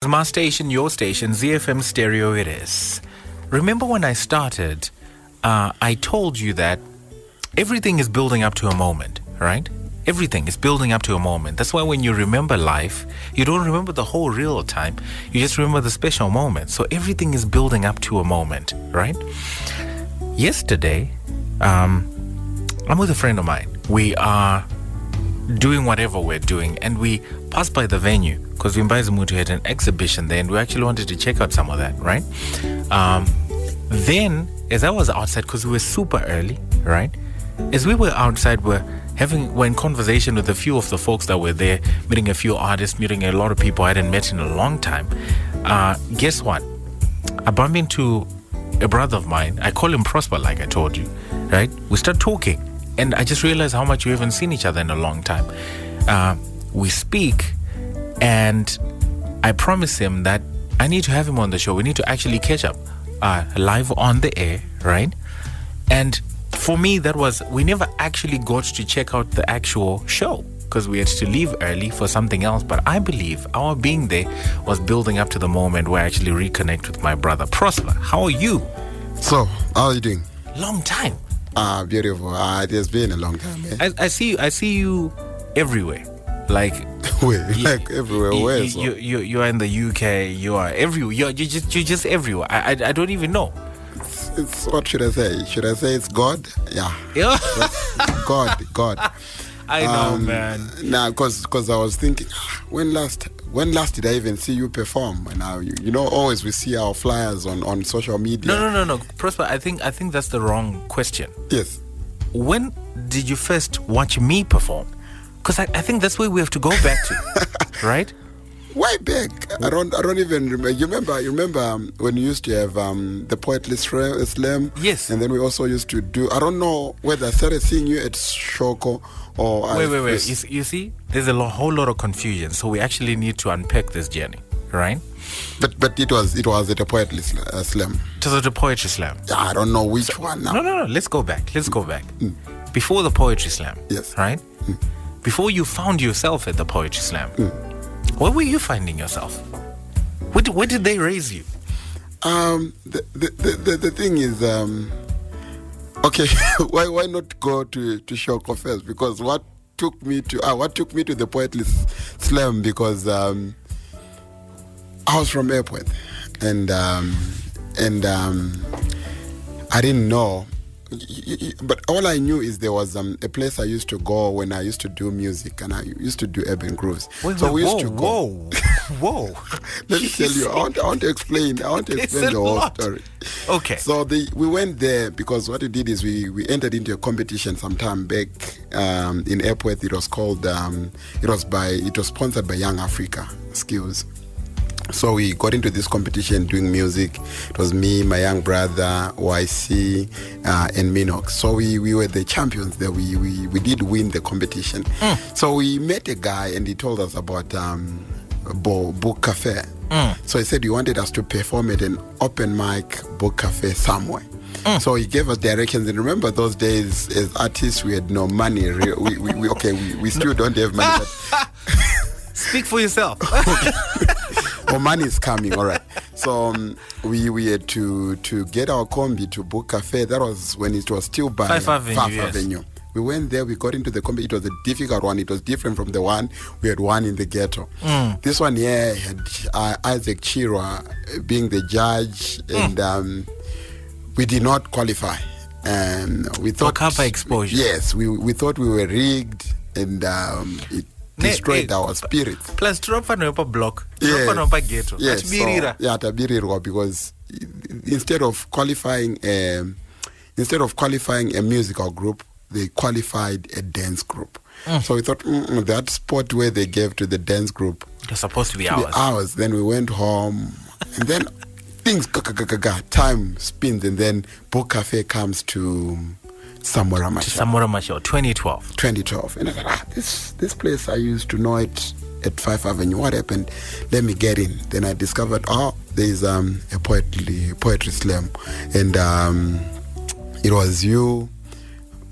my station, your station, ZiFM Stereo it is. Remember when I started, I told you that everything is building up to a moment, right? Everything is building up to a moment. That's why when you remember life, you don't remember the whole real time. You just remember the special moment. So everything is building up to a moment, right? Yesterday, I'm with a friend of mine. We are doing whatever we're doing, and we passed by the venue because Vimbazimutu had an exhibition there, and we actually wanted to check out some of that, right? Then, as I was outside, because we were super early, right? As we were outside, we're in conversation with a few of the folks that were there, meeting a few artists, meeting a lot of people I hadn't met in a long time. Guess what? I bumped into a brother of mine. I call him Prosper, like I told you, right? We start talking, and I just realized how much we haven't seen each other in a long time. We speak, and I promise him that I need to have him on the show. We need to actually catch up live on the air, right? And for me, we never actually got to check out the actual show because we had to leave early for something else. But I believe our being there was building up to the moment where I actually reconnect with my brother. Prosper, how are you? So, how are you doing? Long time. Beautiful. It has been a long time, man. I see you everywhere. Like where? Like everywhere. Where? You are in the UK. You are everywhere. You're just everywhere. I don't even know. It's what should I say? Should I say it's God? Yeah. God. I know, man. Nah, because I was thinking, when last did I even see you perform? And now always we see our flyers on social media. No. Prosper, I think that's the wrong question. Yes. When did you first watch me perform? Because I think that's where we have to go back to, right? Way back. I don't even remember. You remember when you used to have the Poetry Slam? Yes. And then we also used to do, I don't know whether I started seeing you at Shoko or... Wait. You see, there's a whole lot of confusion. So we actually need to unpack this journey, right? But it was at the Poetry Slam. It was at the Poetry Slam. Yeah, I don't know which one now. No. Let's go back. Before the Poetry Slam. Yes. Right? Before you found yourself at the Poetry Slam. Where were you finding yourself? Where did they raise you? The thing is, okay, why not go to Shoko first? Because what took me to the Poetry Slam, because I was from Epworth, and I didn't know. But all I knew is there was a place I used to go when I used to do music, and I used to do urban grooves. We used to go. Whoa! Let me tell you. I want to explain the whole story. Okay. So we went there because what we did is we entered into a competition sometime back in Epworth. It was called. It was sponsored by Young Africa Skills. So we got into this competition doing music. It was me, my young brother, YC, and Minox. So we were the champions there. We did win the competition. So we met a guy, and he told us about Book Cafe. So he said he wanted us to perform at an open mic book cafe somewhere. So he gave us directions. And remember those days, as artists, we had no money. We still don't have money. But speak for yourself. Well, money is coming, all right. So we had to get our combi to Book Cafe. That was when it was still by 5 Avenue. We went there, we got into the combi. It was a difficult one. It was different from the one we had won in the ghetto. This one here had Isaac Chirwa being the judge, and we did not qualify. And we thought... For cover exposure. Yes, we thought we were rigged, and it destroyed our spirits. Plus, drop on a block. Yes. Drop on a ghetto. Yes. Tabirirwa, because instead of qualifying a musical group, they qualified a dance group. So we thought that spot where they gave to the dance group, it was supposed to be ours. Then we went home, and then things time spins, and then Book Cafe comes to Samora Machel, 2012. And I thought, this place, I used to know it at 5 Avenue. What happened? Let me get in. Then I discovered, there's a poetry slam. And it was you,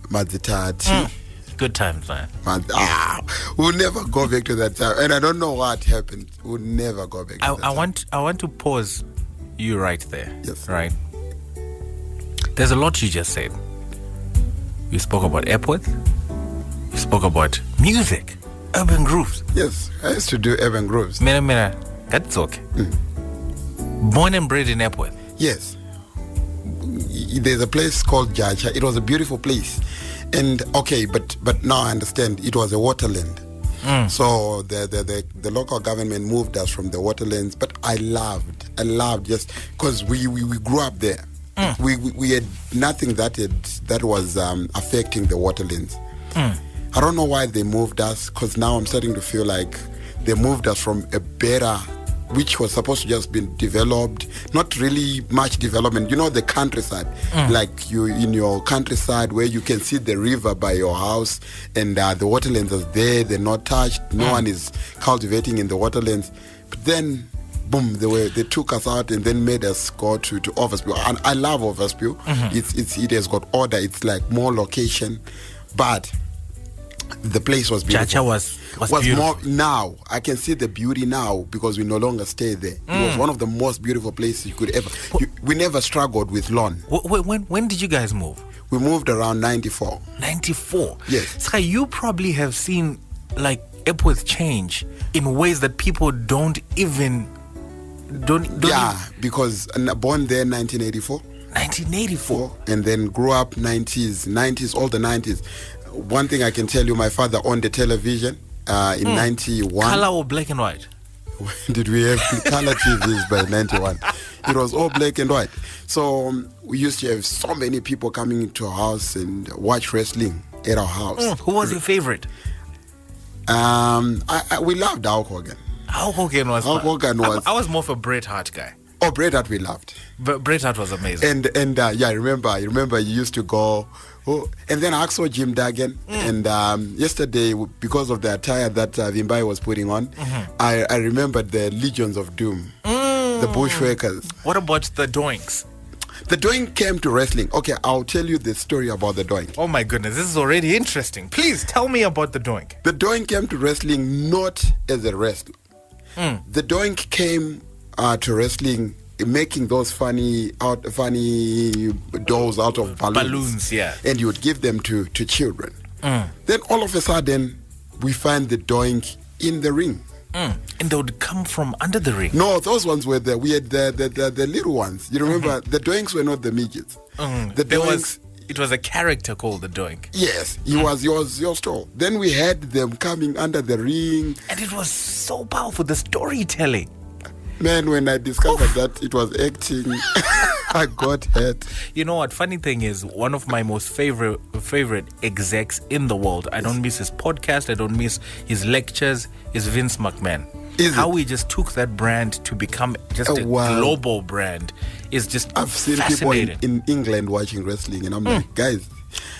Mazitati, Good times, man. But, we'll never go back to that time. And I don't know what happened. We'll never go back to that time. I want to pause you right there. Yes. Right? There's a lot you just said. You spoke about Epworth. You spoke about music, urban grooves. Yes, I used to do urban grooves. Mera, that's okay. Born and bred in Epworth. Yes. There's a place called Jaja. It was a beautiful place. And okay, but now I understand it was a waterland. So the local government moved us from the waterlands, but I loved just because we grew up there. We had nothing that was affecting the waterlands. I don't know why they moved us, because now I'm starting to feel like they moved us from a better, which was supposed to just be developed, not really much development. You know, the countryside, like you in your countryside where you can see the river by your house, and the waterlands are there, they're not touched, no one is cultivating in the waterlands. But then, boom, they took us out and then made us go to Overspeel. And I love Overspeel. It has got order, it's like more location, but the place was beautiful. Chacha was beautiful. More now. I can see the beauty now because we no longer stay there. It was one of the most beautiful places you could ever. We never struggled with lawn. When did you guys move? We moved around 94. 94. Yes. So you probably have seen like Epworth change in ways that people don't. Yeah, because born there in 1984. 1984. And then grew up 90s, all the 90s. One thing I can tell you, my father owned a television in 91. Color or black and white? Did we have color TVs by 91? It was all black and white. So we used to have so many people coming into our house and watch wrestling at our house. Who was your favorite? We loved Hulk Hogan. Hulk Hogan was I was more of a Bret Hart guy. Oh, Bret Hart we loved. But Bret Hart was amazing. And I remember you used to go. Oh, and then I saw Jim Duggan. And yesterday, because of the attire that Vimbai was putting on, I remembered the Legions of Doom, the Bushwhackers. What about the Doinks? The Doink came to wrestling. Okay, I'll tell you the story about the Doink. Oh my goodness, this is already interesting. Please tell me about the Doink. The Doink came to wrestling not as a wrestler. The Doink came to wrestling making those funny dolls out of balloons. Yeah. And you would give them to children. Then all of a sudden, we find the Doink in the ring. And they would come from under the ring. No, those ones were we had the little ones. You remember, the Doinks were not the midgets. The Doinks... It was a character called the Doink. Yes, he was your store. Then we had them coming under the ring. And it was so powerful, the storytelling. Man, when I discovered that it was acting, I got hurt. You know what? Funny thing is, one of my most favorite execs in the world, I don't miss his podcast, I don't miss his lectures, is Vince McMahon. How he just took that brand to become just a global brand is just I've seen fascinating. People in England watching wrestling, and I'm like, guys,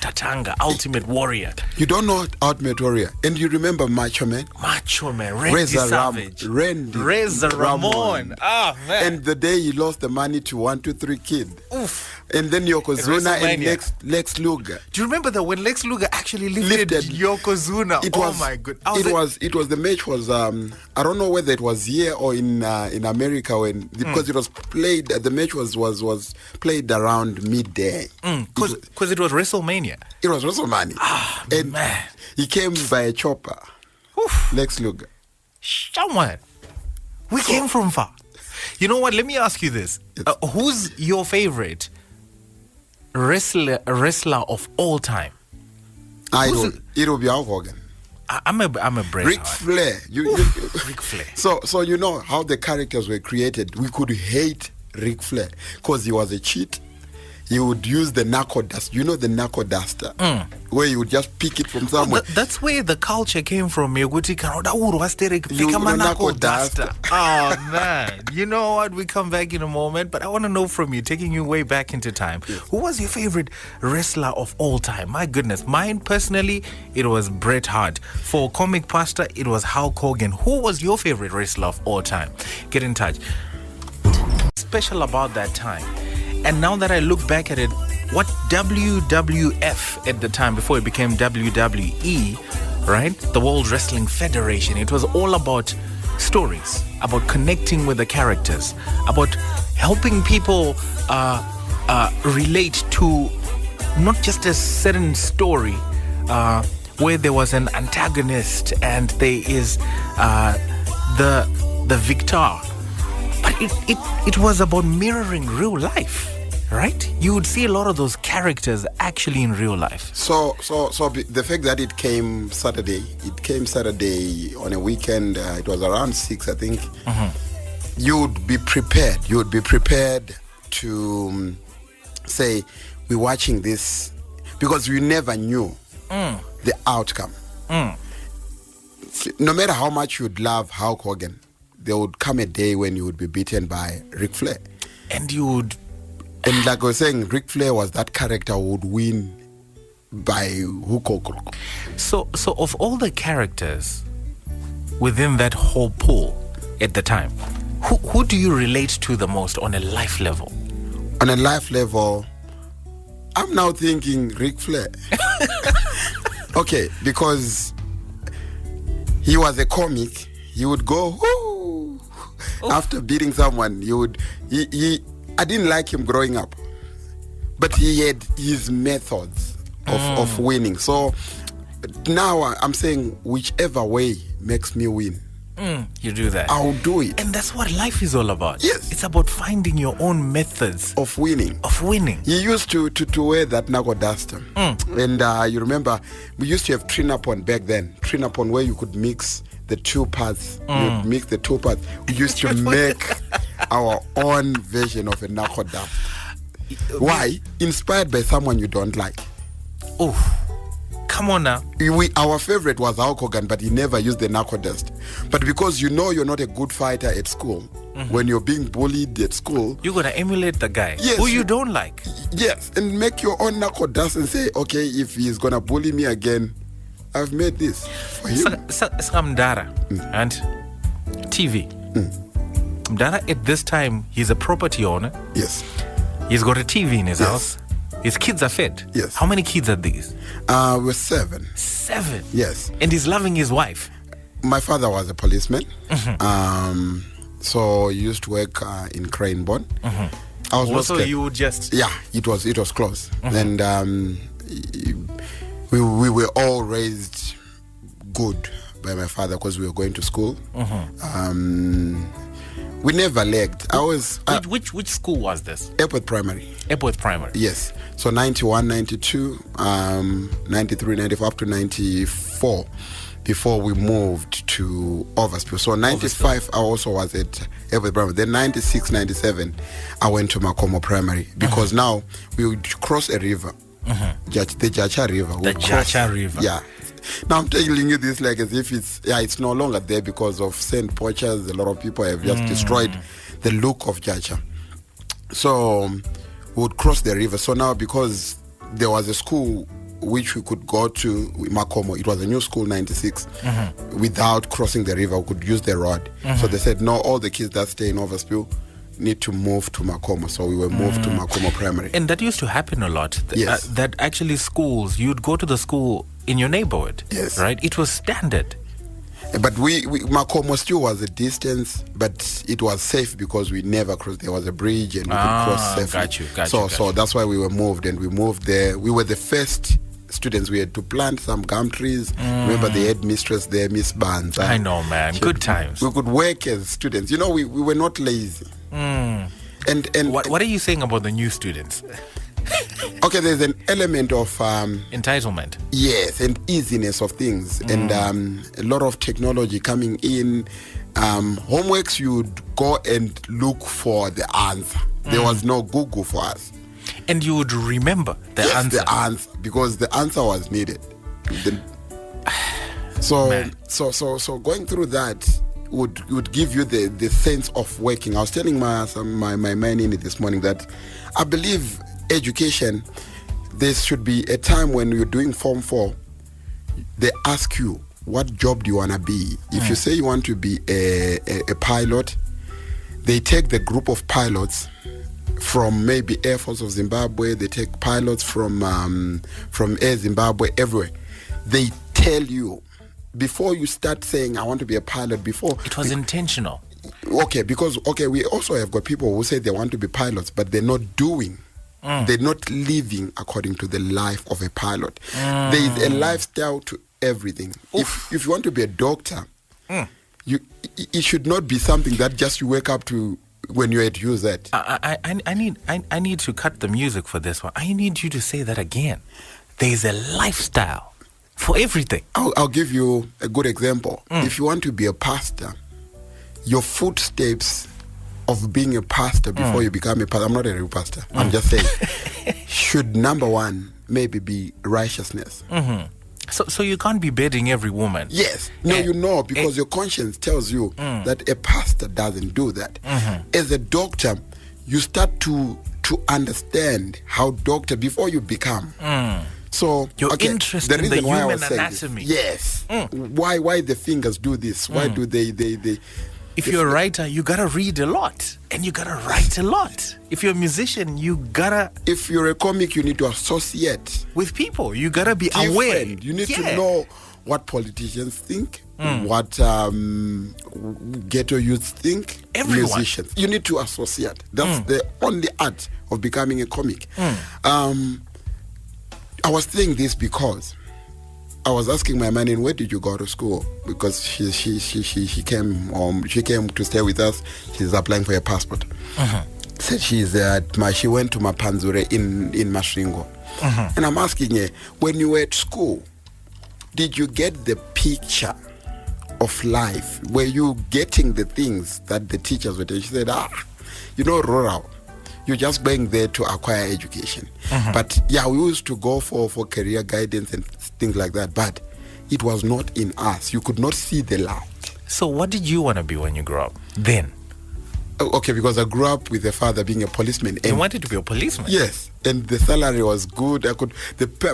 Tatanga, Ultimate Warrior. You don't know Ultimate Warrior, and you remember Macho Man, Randy Savage, Razor Ramon. Ah, man! And the day he lost the money to 1-2-3 Kid. Oof. And then Yokozuna and Lex Luger. Do you remember that when Lex Luger actually lifted Yokozuna? My goodness! It was the match was I don't know whether it was here or in America because it was played. The match was played around midday. Because it was WrestleMania. It was WrestleMania. Ah, and man! He came by a chopper. Oof. Lex Luger. Someone. We came from far. You know what? Let me ask you this: who's your favorite wrestler of all time? It will be Hulk Hogan. I'm a Bret Ric Hart. Flair. Ric Flair. So you know how the characters were created. We could hate Ric Flair because he was a cheat. He would use the knuckle dust. You know the knuckle duster, where you would just pick it from somewhere. That's where the culture came from. Knuckle duster. Oh man! You know what? We come back in a moment, but I want to know from you, taking you way back into time. Yes. Who was your favorite wrestler of all time? My goodness, mine personally, it was Bret Hart. For Comic Pasta, it was Hulk Hogan. Who was your favorite wrestler of all time? Get in touch. Special about that time. And now that I look back at it, what WWF at the time, before it became WWE, right? The World Wrestling Federation. It was all about stories, about connecting with the characters, about helping people relate to not just a certain story where there was an antagonist and there is the victor, but it was about mirroring real life, right? You would see a lot of those characters actually in real life. So the fact that it came Saturday on a weekend, it was around 6, I think. You would be prepared to say, we're watching this, because we never knew the outcome. No matter how much you'd love Hulk Hogan, there would come a day when you would be beaten by Ric Flair. And you would... And like I was saying, Ric Flair was that character who would win by hook or crook. So of all the characters within that whole pool at the time, who do you relate to the most on a life level? On a life level, I'm now thinking Ric Flair. Okay, because he was a comic. He would go, whoo! After beating someone. I didn't like him growing up, but he had his methods of winning. So now I'm saying, whichever way makes me win, you do that. I'll do it. And that's what life is all about. Yes. It's about finding your own methods Of winning. He used to wear that knuckle duster. And you remember, we used to have Trinapon back then. Trinapon, where you could mix the two parts. You'd mix the two parts. We used to make our own version of a knuckle duster. Why? Inspired by someone you don't like. Oh, come on now. Our favorite was Hulk Hogan, but he never used the knuckle dust. But because you know you're not a good fighter at school, when you're being bullied at school, you're gonna emulate the guy who you don't like. Yes, and make your own knuckle dust and say, okay, if he's gonna bully me again, I've made this for him. Mdara and TV. Mdara at this time, he's a property owner. Yes. He's got a TV in his house. His kids are fed. Yes. How many kids are these? We're 7. 7? Yes. And he's loving his wife. My father was a policeman. So he used to work in Craneborn. I was also, you would just... Yeah, it was close. And we were all raised good by my father because we were going to school. We never lagged. Which school was this? Epworth Primary. Epworth Primary. Yes. So 91, 92, 93, 94, up to 94 before we moved to Overspill. So 95, I also was at Epworth Primary. Then 96, 97, I went to Makomo Primary because now we would cross a river. The Jacha River. The Jacha River. Yeah. Now I'm telling you this like as if it's no longer there because of sand poachers. A lot of people have just destroyed the look of Jacha. So we would cross the river. So now because there was a school which we could go to, Makomo, it was a new school, 96, without crossing the river, we could use the road. So they said, no, all the kids that stay in Overspill need to move to Makomo. So we were moved to Makomo Primary. And that used to happen a lot. Yes. That actually schools, you'd go to the school in your neighborhood. Yes. Right? It was standard. But Makomo still was a distance, but it was safe because we never crossed. There was a bridge and we could cross safely. Got you. So that's why we were moved, and we moved there. We were the first students. We had to plant some gum trees. Remember the headmistress there, Miss Banza. I know, man. Good times. We could work as students. You know, we were not lazy. And what are you saying about the new students? Okay, there's an element of entitlement. Yes, and easiness of things, and a lot of technology coming in. Homeworks, you'd go and look for the answer. There was no Google for us. And you would remember the answer. The answer, because the answer was needed. So going through that would give you the sense of working. I was telling my man in it this morning that I believe education, there should be a time when you're doing Form 4, they ask you, what job do you want to be? If you say you want to be a pilot, they take the group of pilots from maybe Air Force of Zimbabwe. They take pilots from Air Zimbabwe, everywhere. They tell you before you start saying, I want to be a pilot, before... It was intentional. Okay, because, we also have got people who say they want to be pilots, but they're not doing. They're not living according to the life of a pilot. There is a lifestyle to everything. If you want to be a doctor, it should not be something that just you wake up to when you're at UZ. I need to cut the music for this one. I need you to say that again. There's a lifestyle for everything. I'll give you a good example. If you want to be a pastor, your footsteps of being a pastor before you become a pastor, I'm not a real pastor, I'm just saying, should number one maybe be righteousness. So you can't be bedding every woman. Yes. No, because your conscience tells you that a pastor doesn't do that. As a doctor, you start to understand how doctor before you become. So you're interested in the human anatomy. Yes. Why the fingers do this? Why do they If you're a writer, you gotta read a lot and you gotta write a lot. If you're a musician, you gotta... If you're a comic, you need to associate with people. You gotta be aware. You need to know what politicians think, what ghetto youths think, everyone. Musicians. You need to associate. That's the only art of becoming a comic. I was saying this because I was asking my man, where did you go to school? Because she came to stay with us. She's applying for a passport. Said she went to Mapanzure in Masvingo. And I'm asking her, when you were at school, did you get the picture of life? Were you getting the things that the teachers were telling? She said, rural. You're just going there to acquire education. But we used to go for career guidance and things like that. But it was not in us. You could not see the light. So what did you want to be when you grew up then? Okay, because I grew up with a father being a policeman. You wanted to be a policeman? Yes, and the salary was good.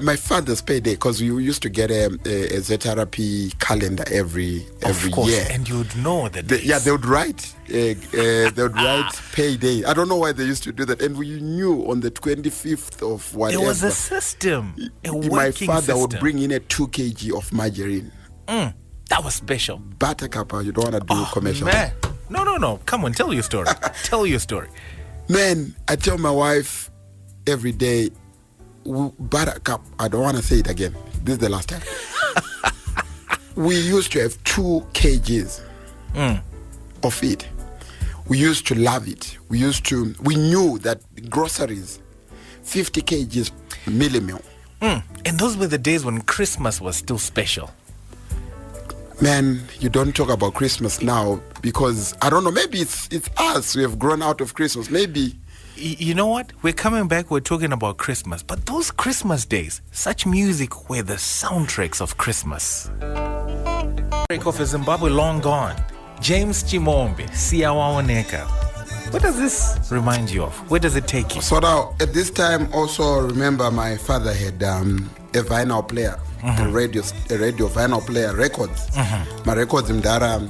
My father's payday, because we used to get a ZRP calendar every year. And you would know that. They would write. They would write payday. I don't know why they used to do that. And we knew on the 25th of whatever. There was a system. My father would bring in a 2 kg of margarine. That was special. Buttercup, you don't want to do commercial. Man. No. Come on, tell your story. Tell your story. Man, I tell my wife every day, Buttercup, I don't want to say it again. This is the last time. We used to have 2 kgs of it. We used to love it. We knew that groceries, 50 kgs meal. And those were the days when Christmas was still special. Man, you don't talk about Christmas now because, I don't know, maybe it's us. We have grown out of Christmas. Maybe. You know what? We're coming back, we're talking about Christmas. But those Christmas days, such music were the soundtracks of Christmas. Break off Zimbabwe long gone. James Chimombe, Siyawaoneka. What does this remind you of? Where does it take you? So now, at this time, also remember my father had a vinyl player. A radio vinyl player, records. My records in Dara,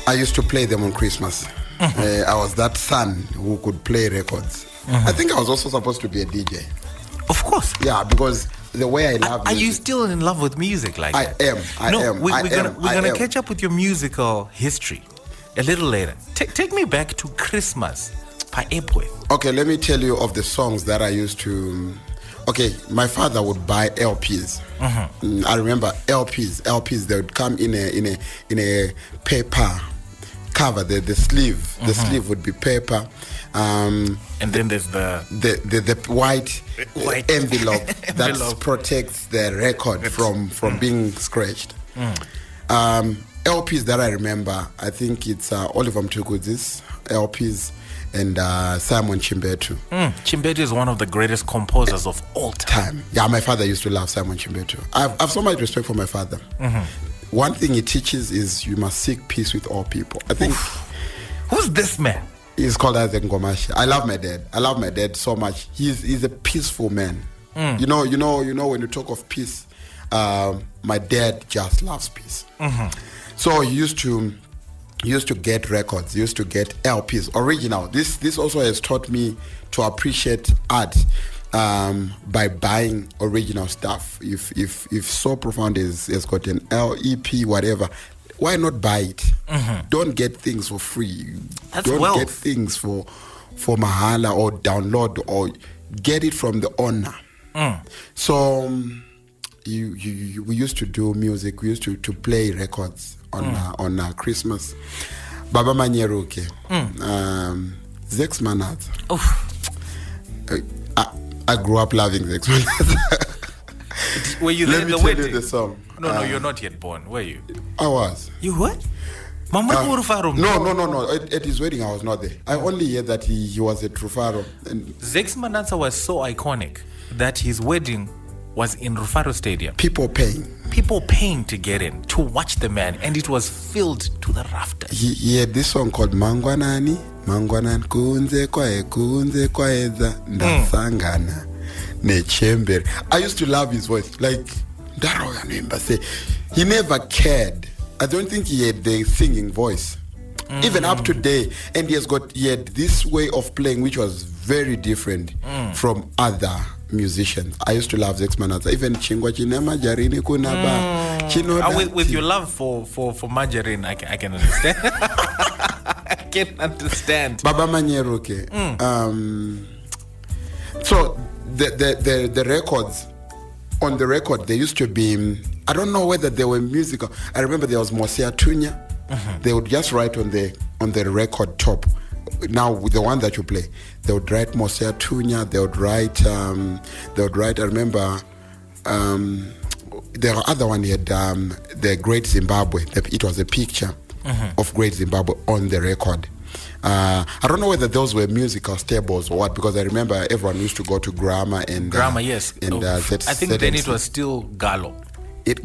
I used to play them on Christmas. I was that son who could play records. I think I was also supposed to be a DJ. Of course. Yeah, because the way I love music. Are you still in love with music like that? I am. We're gonna catch up with your musical history a little later. Take me back to Christmas by Epworth. Okay, let me tell you of the songs that I used to... Okay, my father would buy LPs. I remember LPs. They would come in a paper cover. The sleeve. The sleeve would be paper. And then there's the white envelope that protects the record from being scratched. LPs that I remember, I think it's Oliver Mtukudzi's LPs. And Simon Chimbetu. Chimbetu is one of the greatest composers of all time. Yeah, my father used to love Simon Chimbetu. I've so much respect for my father. One thing he teaches is you must seek peace with all people. I think. Who's this man? He's called Isaac Ngomashi. I love my dad so much. He's a peaceful man. You know when you talk of peace, my dad just loves peace. So he used to used to get records, used to get LPs, original. This also has taught me to appreciate art by buying original stuff. If So Profound has got an LEP, whatever, why not buy it? Don't get things for free. Don't get things for mahala or download, or get it from the owner. So we used to do music. We used to play records on Christmas. Baba Manyeruke, Zex Manat. I grew up loving Zex Manat. Were you there Let at me the tell wedding? you the song. No, you're not yet born. Were you? I was. You what? Mama No. At his wedding, I was not there. I only heard that he was at Rufaro. And Zex Manatsa was so iconic that his wedding was in Rufaro Stadium. people paying To get in, to watch the man, and it was filled to the rafters. He had this song called Mangwanani kunze kwaedza ndasangana nechembere. I used to love his voice. Like Ndaro Yanemba say, he never cared. I don't think he had the singing voice. Even up to today, and he had this way of playing which was very different from other musicians. I used to love Zex Manatsa. Even Chingwa Chinema Jarini Kunaba. With your love for margarine, I can understand. I can understand. Baba Manyeruke. So the records, on the record, they used to be, I don't know whether they were musical. I remember there was Mosia Tunya. They would just write on the record top. Now with the one that you play, they would write Mosia Tunya. They would write. I remember. There are other one. He had the Great Zimbabwe. It was a picture of Great Zimbabwe on the record. I don't know whether those were musical stables or what, because I remember everyone used to go to Grammar and yes. And I think then it was still Gallo.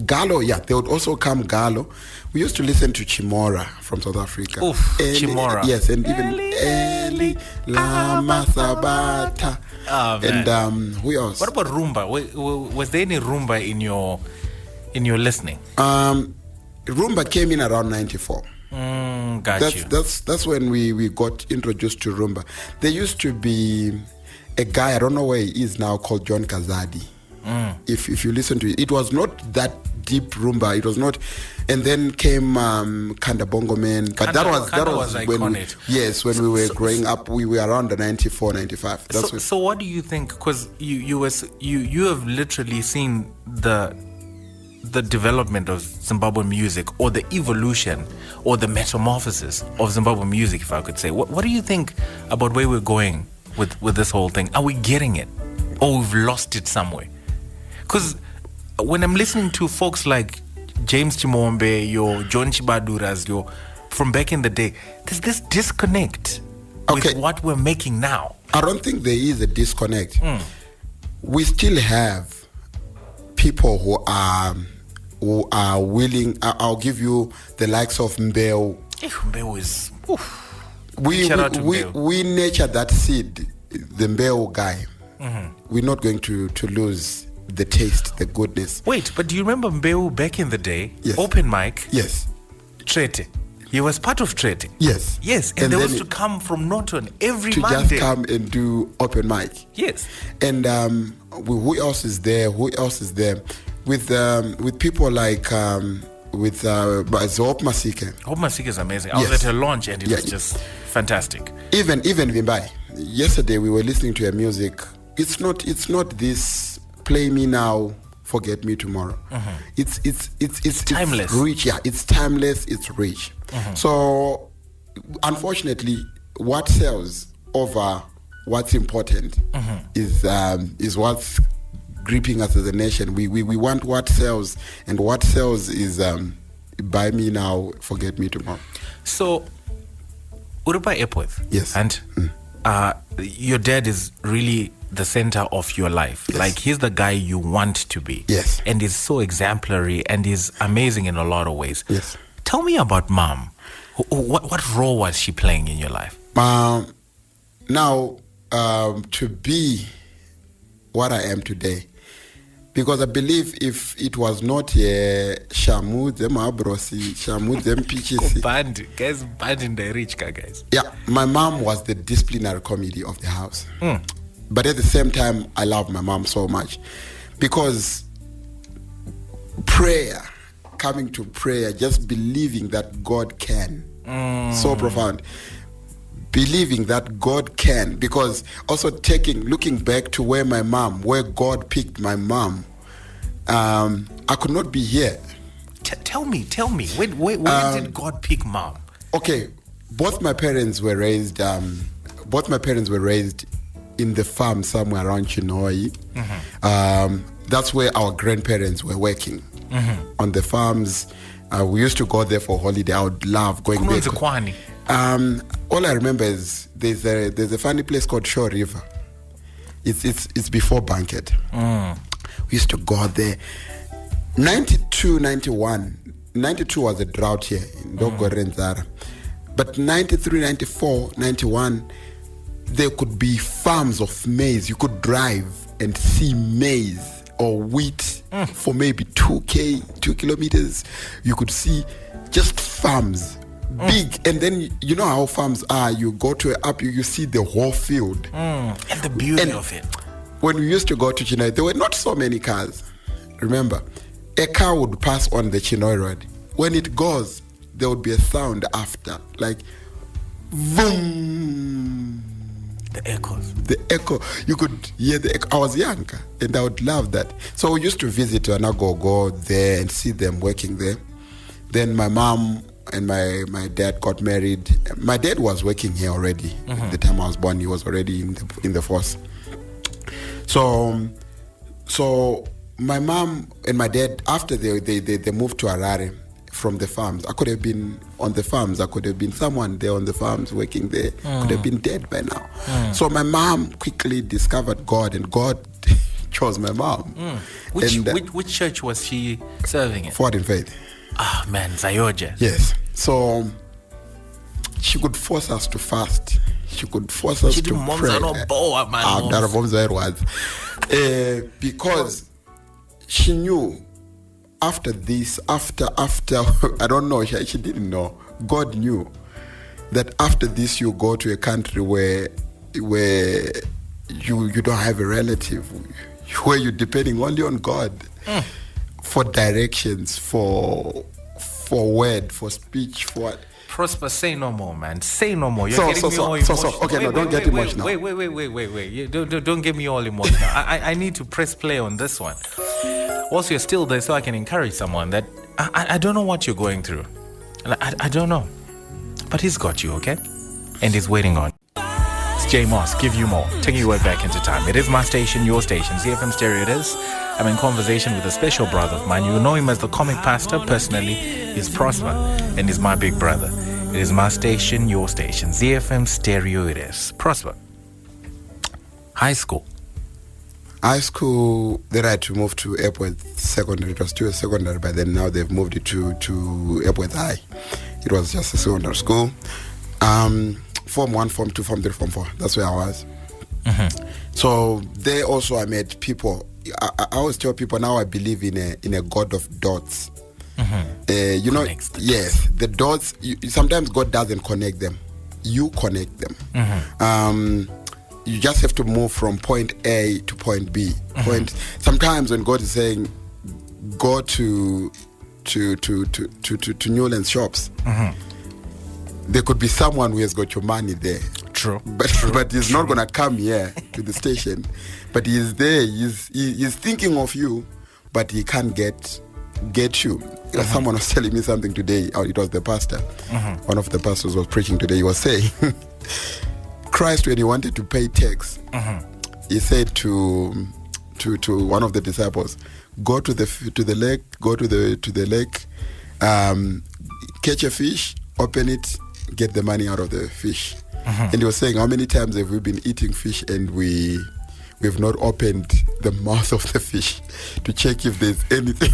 Gallo, yeah, they would also come Gallo. We used to listen to Chimora from South Africa. Chimora. Yes, and even Eli Lama Sabata. And who else? What about rumba? Was there any rumba in your listening? Rumba came in around 94. That's when we got introduced to rumba. There used to be a guy, I don't know where he is now, called John Kazadi. If you listen to it, it was not that deep rumba. It was not, and then came Kanda Bongo Man. But that was when when we were growing up. We were around the 94, 95. So what do you think? Because you have literally seen the development of Zimbabwean music, or the evolution, or the metamorphosis of Zimbabwean music, if I could say. What do you think about where we're going with this whole thing? Are we getting it, or we've lost it somewhere? Because when I'm listening to folks like James Chimombe, your John Chibaduras, from back in the day, there's this disconnect with what we're making now. I don't think there is a disconnect. We still have people who are willing. I'll give you the likes of Mbeu. Mbeu is... We nurtured that seed, the Mbeu guy. We're not going to lose the taste, the goodness. Wait, but do you remember Mbeu back in the day? Yes. Open mic. Yes. Trete. He was part of Trete. Yes. Yes, and they used to come from Norton every Monday. To just come and do open mic. Yes. And who else is there? With people like Hope Masike. Hope Masike is amazing. I was at her launch and it was just fantastic. Even Vimbai. Yesterday we were listening to her music. It's not this play me now, forget me tomorrow. It's timeless. It's rich, yeah. It's timeless. It's rich. So, unfortunately, what sells over what's important is what's gripping us as a nation. We want what sells, and what sells is buy me now, forget me tomorrow. So, Urupa Epworth. Yes. And your dad is really the center of your life. Yes. Like, he's the guy you want to be. Yes. And he's so exemplary and he's amazing in a lot of ways. Yes. Tell me about mom. What role was she playing in your life? Now, to be what I am today, Because I believe if it was not Shamu, them Abrosi, Shamu, them Pichisi. Band, guys, band in the rich guys. Yeah, my mom was the disciplinary committee of the house. But at the same time, I love my mom so much. Because prayer, coming to prayer, just believing that God can. So profound. Believing that God can, because also looking back to where God picked my mom, I could not be here. Tell me, when did God pick mom? Okay, both my parents were raised in the farm somewhere around Chinoi. That's where our grandparents were working on the farms. We used to go there for holiday. I would love going there. All I remember is there's a funny place called Shore River. It's before Banquet. We used to go there. 92, 91. 92 was a drought here in Dogo Renzara. But 93, 94, 91, there could be farms of maize. You could drive and see maize or wheat for maybe 2 kilometers. You could see just farms. Big, and then you know how farms are. You go to you see the whole field and the beauty of it. When we used to go to Chinoi, there were not so many cars. Remember, a car would pass on the Chinoi road. When it goes, there would be a sound after, like boom. The echoes. The echo. You could hear the echo. I was young, and I would love that. So we used to visit Anagogo there and see them working there. Then my mom and my dad got married. My dad was working here already. At the time I was born, he was already in the force. So my mom and my dad, after they moved to Harare from the farms, I could have been on the farms. I could have been someone there on the farms working there. Could have been dead by now. So my mom quickly discovered God, and God chose my mom. Which church was she serving in? Forward in Faith. Ah, man, Zayoja. Yes. So she could force us to fast. She could force us to pray. Because she knew after this, after I don't know, she didn't know. God knew that after this you go to a country where you don't have a relative, where you're depending only on God. For directions, for word, for speech, for what? Prosper, say no more, man. Say no more. You're getting me all emotional. Okay, don't get emotional. Wait. Don't get me all emotional. I need to press play on this one. Also, you're still there so I can encourage someone that I don't know what you're going through. I don't know. But he's got you, okay? And he's waiting on. It's J Moss, give you more. Taking you right back into time. It is my station, your station. ZiFM Stereo it is. I'm in conversation with a special brother of mine. You know him as the comic pastor. Personally, he's Prosper, and he's my big brother. It is my station, your station. ZiFM Stereo it is. Prosper. High school. They had to move to Epworth Secondary. It was still a secondary, but then now they've moved it to Epworth High. It was just a secondary school. Form 1, Form 2, Form 3, Form 4. That's where I was. So there also I met people. I always tell people now I believe in a God of dots. You know, yes, the dots. Sometimes God doesn't connect them. You connect them. You just have to move from point A to point B. Sometimes when God is saying, go to Newlands shops, there could be someone who has got your money there. True. But he's not gonna come here to the station. But he's there. He's thinking of you, but he can't get you. Someone was telling me something today. It was the pastor. One of the pastors was preaching today. He was saying, Christ, when he wanted to pay tax, he said to one of the disciples, go to the lake, catch a fish, open it, get the money out of the fish. And he was saying, how many times have we been eating fish and we've not opened the mouth of the fish to check if there's anything.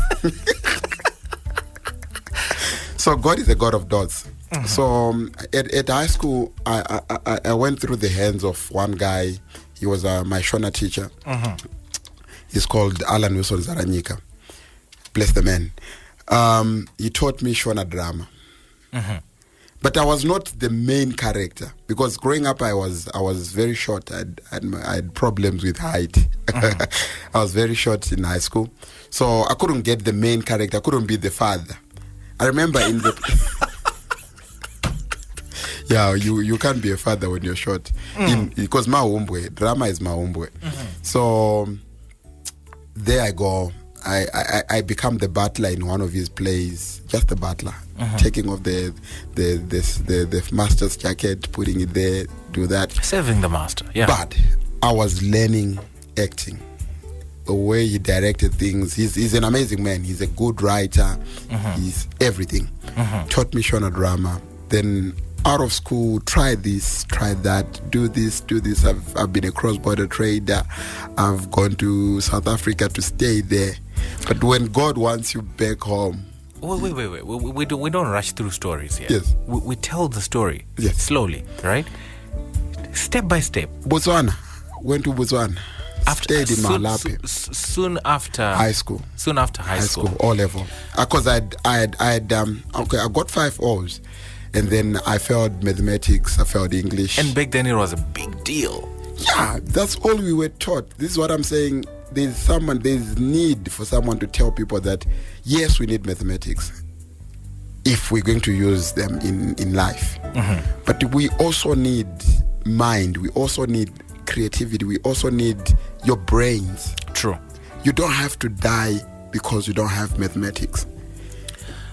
So God is a God of dots. So at high school, I went through the hands of one guy. He was my Shona teacher. He's called Alan Wilson Zaranyika. Bless the man. He taught me Shona drama. But I was not the main character because growing up I was very short. I had problems with height. I was very short in high school, so I couldn't get the main character. I couldn't be the father. I remember in the yeah, you can't be a father when you're short because maumbwe drama is maumbwe. So there I go. I become the butler in one of his plays, just the butler, taking off the master's jacket, putting it there, do that. Serving the master, yeah. But I was learning acting, the way he directed things. He's an amazing man. He's a good writer. He's everything. Taught me Shona drama. Then out of school, try this, try that, do this. I've been a cross-border trader. I've gone to South Africa to stay there. But when God wants you back home... Wait. We don't rush through stories here. Yes. We tell the story slowly, right? Step by step. Botswana. Went to Botswana. Stayed in Malawi. Soon after high school. Soon after high school. O level. Because I got 5 O's. And then I failed mathematics, I failed English. And back then it was a big deal. Yeah, that's all we were taught. This is what I'm saying. There's need for someone to tell people that, yes, we need mathematics if we're going to use them in life. But we also need mind. We also need creativity. We also need your brains. True. You don't have to die because you don't have mathematics.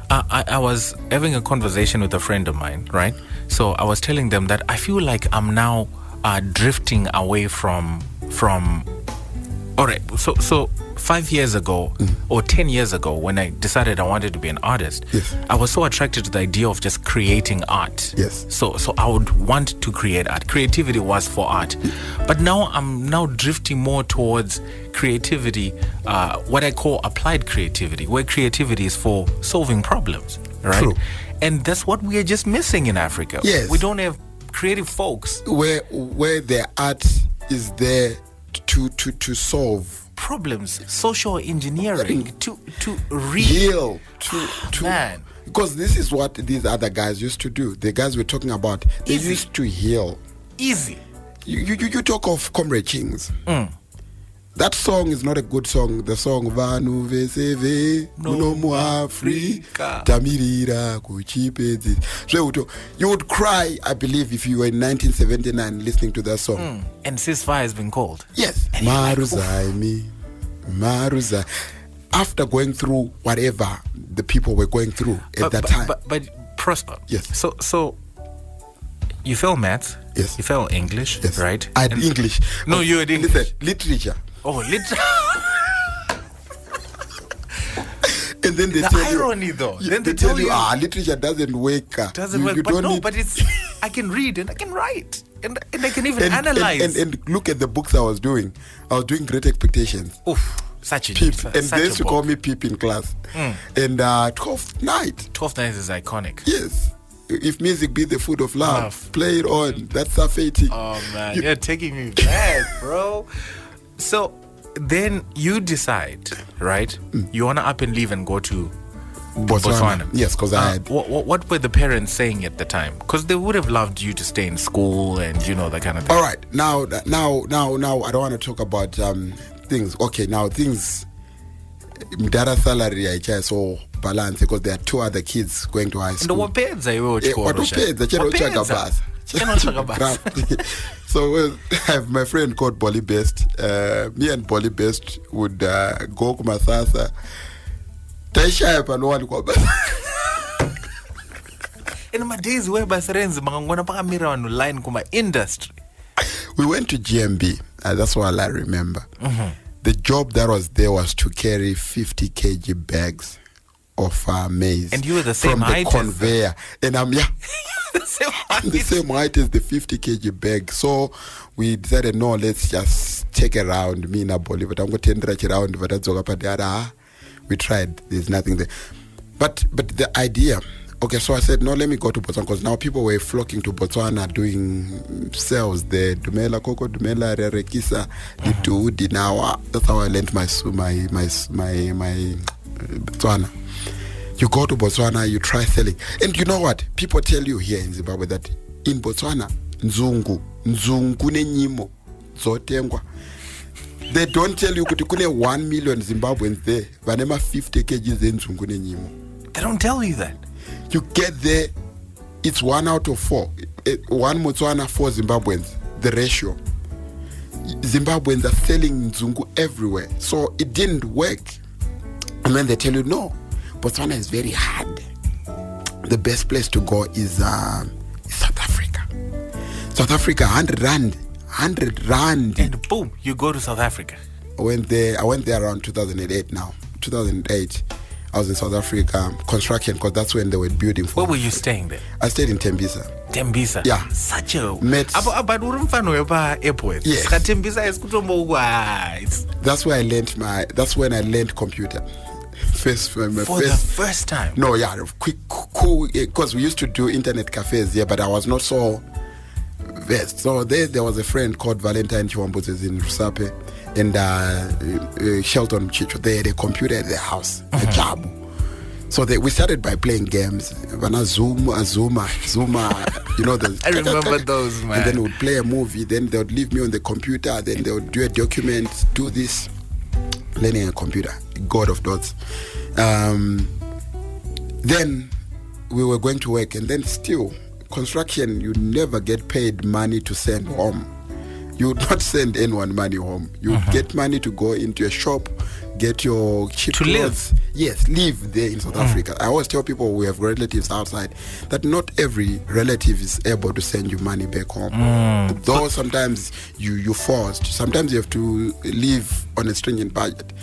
I was having a conversation with a friend of mine, right? So I was telling them that I feel like I'm now drifting away from all right, so 5 years ago or 10 years ago when I decided I wanted to be an artist, I was so attracted to the idea of just creating art. Yes. So I would want to create art. Creativity was for art. But now I'm drifting more towards creativity, what I call applied creativity, where creativity is for solving problems, right? True. And that's what we are just missing in Africa. Yes. We don't have creative folks where their art is there to solve problems, social engineering, to heal, man. Because this is what these other guys used to do. The guys we're talking about, they used to heal. Easy. You talk of Comrade Kings. That song is not a good song. The song Vanu Veseve no mu Africa Tamirira Kuchipezi. So you would cry, I believe, if you were in 1979 listening to that song. And ceasefire has been called. Yes. Maruzai. After going through whatever the people were going through at that time. But Prosper. Yes. So you felt maths. Yes. You felt English. Yes. Right? I had English. No, you had English. Listen, literature. Oh, literature. And then they the tell irony, you, though. Then they tell you, literature doesn't work. Doesn't work. But it's. I can read and I can write and I can even analyze. And look at the books I was doing. I was doing Great Expectations. Oof, such a Peep. such And they used to book. call me Peep in class. And 12th Night. 12th Night is iconic. Yes. If music be the food of love, play it on. That's Safety. Oh man, you're taking me back, bro. So then you decide, right? You wanna up and leave and go to Botswana. Yes, because I had. What were the parents saying at the time? Because they would have loved you to stay in school and that kind of thing. All right, now, I don't want to talk about things. Okay, now things. Mdara salary I try so balance because there are 2 other kids going to high school. So I have my friend called Bolly Best. Me and Bolly Best would go to Masasa. In my days where Basarenz mangona paka mira on line kuma industry. We went to GMB. That's what I remember. The job that was there was to carry 50 kg bags of maize. And you were the same from height the conveyor. And I'm the same height as the 50 kg bag. So we decided, no, let's just take a round. Me and Aboli, but I'm going to take a round. But we tried. There's nothing there. But the idea Okay, so I said, no, let me go to Botswana, because now people were flocking to Botswana doing sales there. Dumela, Coco, Dumela, Rerekisa, Ditu, Dinawa. That's how I learned my Botswana. You go to Botswana, you try selling. And you know what? People tell you here in Zimbabwe that in Botswana, Nzungu nenyimo, zotengwa. They don't tell you kuti kune 1 million Zimbabweans there. Vanema 50 kgs Nzungu nenyimo. They don't tell you that. You get there, it's 1 out of 4. 1 Botswana, 4 Zimbabweans. The ratio. Zimbabweans are selling Nzungu everywhere. So it didn't work. And when they tell you, no, Botswana is very hard. The best place to go is South Africa. South Africa, 100 rand. 100 rand. And boom, you go to South Africa. I went there around 2008 now. 2008. I was in South Africa, construction, because that's when they were building. Where were you staying there? I stayed in Tembisa. Tembisa? Yeah. Such a... Met... But Epworth. Yes. Tembisa is... That's where I learned that's when I learned computer. The first time? No, yeah, cool, because we used to do internet cafes here, but I was not so versed. So there was a friend called Valentine Chiwambuzes in Rusape, and Shelton Chicho. They had a computer at their house, a job. So we started by playing games. Zuma, you know those. I remember those, man. And then we would play a movie. Then they would leave me on the computer. Then they would do a document, do this. Learning a computer, God of dots. Then we were going to work, and then still, construction, you never get paid money to send home. You would not send anyone money home. You get money to go into a shop, get your cheap clothes. Live. Yes, live there in South Africa. I always tell people we have relatives outside that not every relative is able to send you money back home. Though sometimes you're forced. Sometimes you have to live on a stringent budget.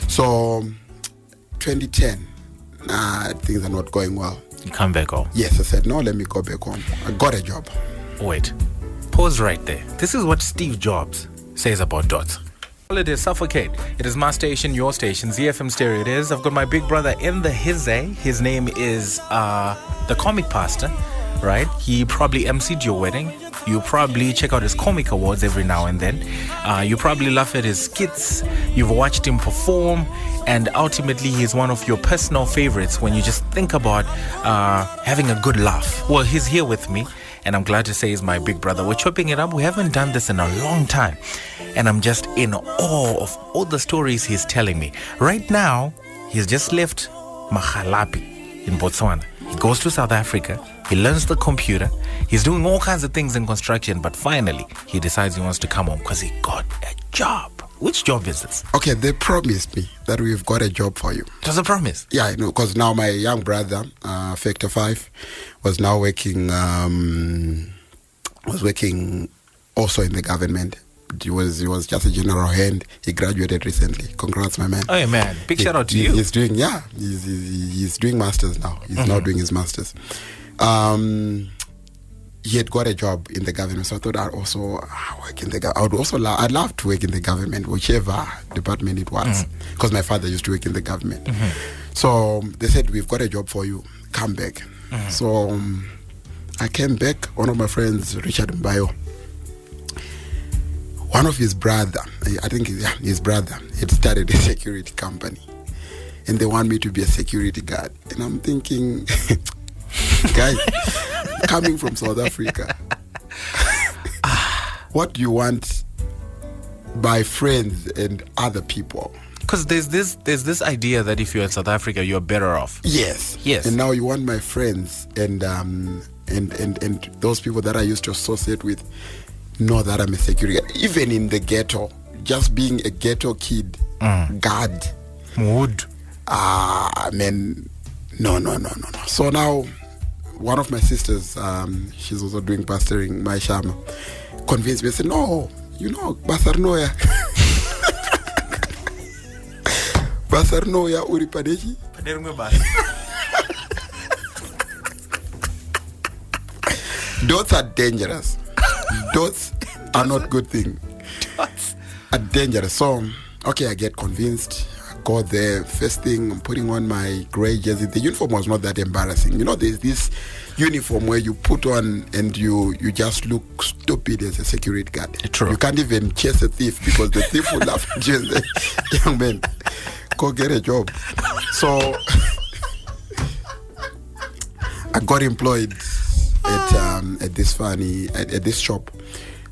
So 2010, things are not going well. You come back home? Yes, I said, no, let me go back home. I got a job. Wait. Pause right there. This is what Steve Jobs says about dots. It is Suffocate. It is my station, your station, ZiFM Stereo it is. I've got my big brother in the hizzy. His name is the Comic Pastor, right? He probably emceed your wedding. You probably check out his comic awards every now and then. You probably laugh at his skits. You've watched him perform. And ultimately, he's one of your personal favorites when you just think about having a good laugh. Well, he's here with me. And I'm glad to say he's my big brother. We're chopping it up. We haven't done this in a long time. And I'm just in awe of all the stories he's telling me. Right now, he's just left Mahalapi in Botswana. He goes to South Africa. He learns the computer. He's doing all kinds of things in construction. But finally, he decides he wants to come home because he got a job. Which job is this? Okay, they promised me that we've got a job for you. It was a promise? Yeah, I know, because now my young brother, Factor 5, was now working also in the government. He was just a general hand. He graduated recently. Congrats, my man. Oh, yeah, man. Big shout out to you. He's doing, he's doing masters now. He's now doing his masters. He had got a job in the government, so I thought I'd also work in the government. I'd love to work in the government, whichever department it was, because my father used to work in the government. So they said, we've got a job for you, come back. So I came back. One of my friends, Richard Mbayo, one of his brother, I think his brother, had started a security company, and they want me to be a security guard. And I'm thinking, guys, coming from South Africa, what do you want by friends and other people? Because there's this idea that if you're in South Africa, you're better off. Yes. And now you want my friends and those people that I used to associate with know that I'm a security guard. Even in the ghetto, just being a ghetto kid, guard. Would. Man, no. So now, one of my sisters, she's also doing pastoring, my Shama, convinced me. I said, no, Basarnoya. Basarnoya uri padeji. Dots are dangerous. Dots are not good thing. Dots are dangerous. So, okay, I get convinced. I go there. First thing, I'm putting on my gray jersey. The uniform was not that embarrassing. You know, there's this uniform where you put on and you just look stupid as a security guard. True. You can't even chase a thief because the thief will laugh at you and say, young man, go get a job. So I got employed at this shop.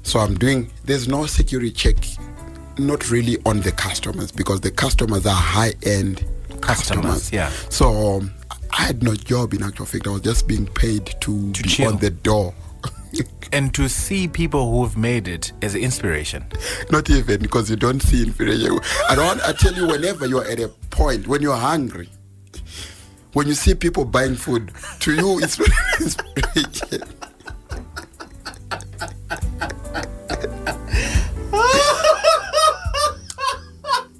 So I'm doing, there's no security check, not really on the customers, because the customers are high-end customers. Yeah. So I had no job in actual fact. I was just being paid to be chill on the door. And to see people who've made it as inspiration. Not even, because you don't see inspiration. I tell you, whenever you're at a point, when you're hungry, when you see people buying food, to you it's inspiration.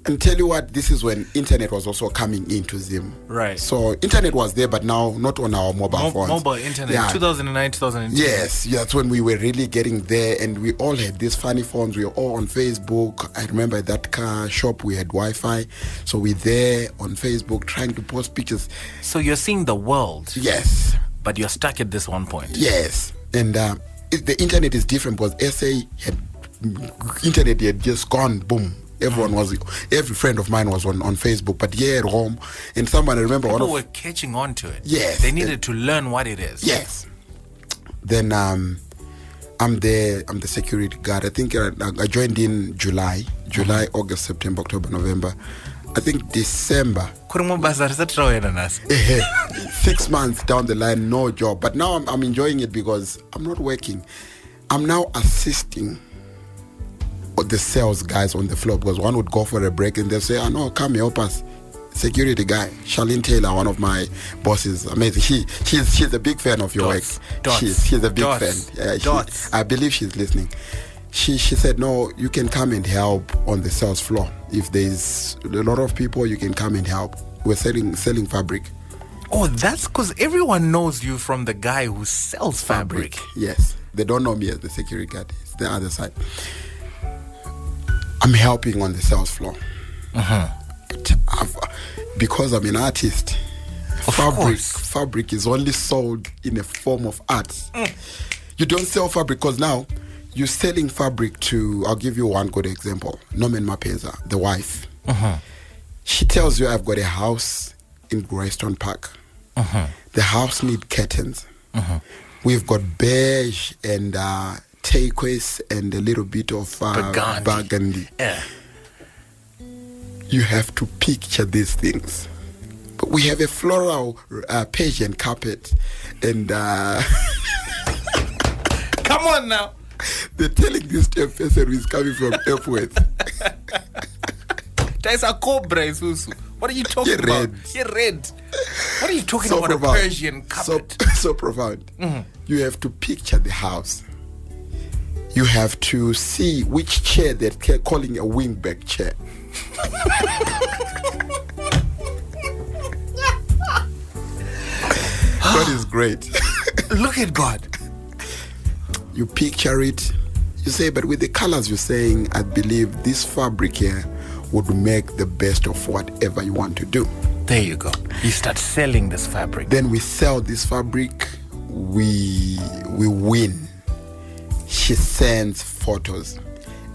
And tell you what, this is when internet was also coming into Zim. Right. So internet was there, but now not on our mobile phones. Mobile internet, yeah. 2009, 2010. Yes, that's when we were really getting there, and we all had these funny phones. We were all on Facebook. I remember at that car shop we had Wi-Fi, so we're there on Facebook trying to post pictures. So you're seeing the world. Yes. But you're stuck at this one point. Yes, and the internet is different because internet had just gone boom. Every friend of mine was on Facebook, but here at home, and someone, I remember people were catching on to it. Yes. They needed to learn what it is. Yes. Then I'm the security guard. I think I joined in July, August, September, October, November. I think December. 6 months down the line, no job. But now I'm enjoying it because I'm not working. I'm now assisting the sales guys on the floor, because one would go for a break and they'll say, "Oh no, come help us." Security guy, Charlene Taylor, one of my bosses, amazing. She's a big fan of your work. She's a big fan. I believe she's listening. She said, "No, you can come and help on the sales floor. If there's a lot of people, you can come and help. We're selling fabric." Oh, that's because everyone knows you from the guy who sells fabric. Yes, they don't know me as the security guard. It's the other side. I'm helping on the sales floor. But because I'm an artist, fabric is only sold in a form of art. You don't sell fabric because now you're selling fabric to, I'll give you one good example. Norman Mapeza, the wife. She tells you, "I've got a house in Greystone Park. The house needs curtains. We've got beige and turquoise and a little bit of burgundy. Yeah. You have to picture these things. But we have a floral Persian carpet, and come on now. They're telling this to a person who is coming from Epworth. There's a cobra, Susu. What are you talking about? You're red. What are you talking about? Profound. A Persian carpet. So profound. You have to picture the house. You have to see which chair they're calling a wingback chair. God is great. Look at God. You picture it. You say, but with the colors you're saying, I believe this fabric here would make the best of whatever you want to do. There you go. You start selling this fabric. Then we sell this fabric. We win. She sends photos